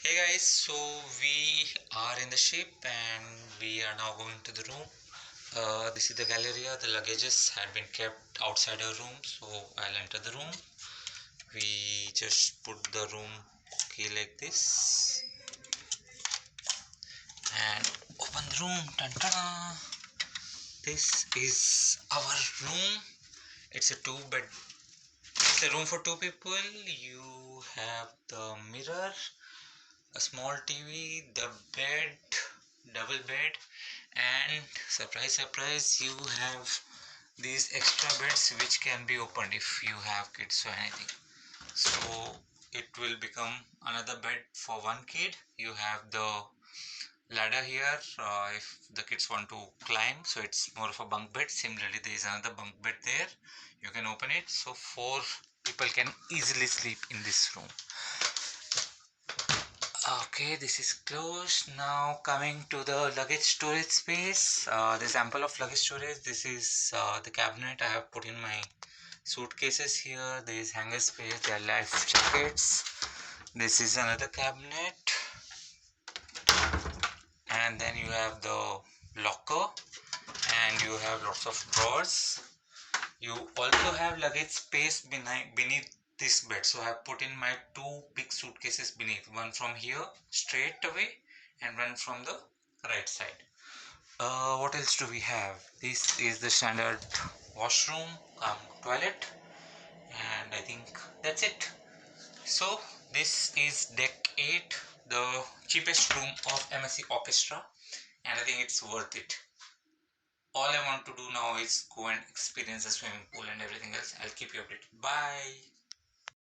Hey guys, so we are in the ship and we are now going to the room. This is the galleria. The luggages had been kept outside our room, so I'll enter the room. We just put the room key like this and open the room. Dun, ta-da. This is our room. It's a two-bed. It's a room for two people. You have the mirror, a small TV, the bed, double bed, and surprise, you have these extra beds which can be opened if you have kids or anything. So it will become another bed for one kid. You have the ladder here if the kids want to climb, so it's more of a bunk bed. Similarly, there is another bunk bed there. You can open it, so four people can easily sleep in this room. Okay, this is closed. Now coming to the luggage storage space. There's ample of luggage storage. This is the cabinet. I have put in my suitcases here. There is hanger space. There are life jackets. This is another cabinet. And then you have the locker. And you have lots of drawers. You also have luggage space beneath this bed, so I have put in my two big suitcases beneath, one from here straight away and one from the right side. What else do we have? This is the standard washroom, toilet, and I think that's it. So this is deck 8, the cheapest room of MSC Orchestra, and I think it's worth it. All I want to do now is go and experience the swimming pool and everything else. I'll keep you updated. Bye.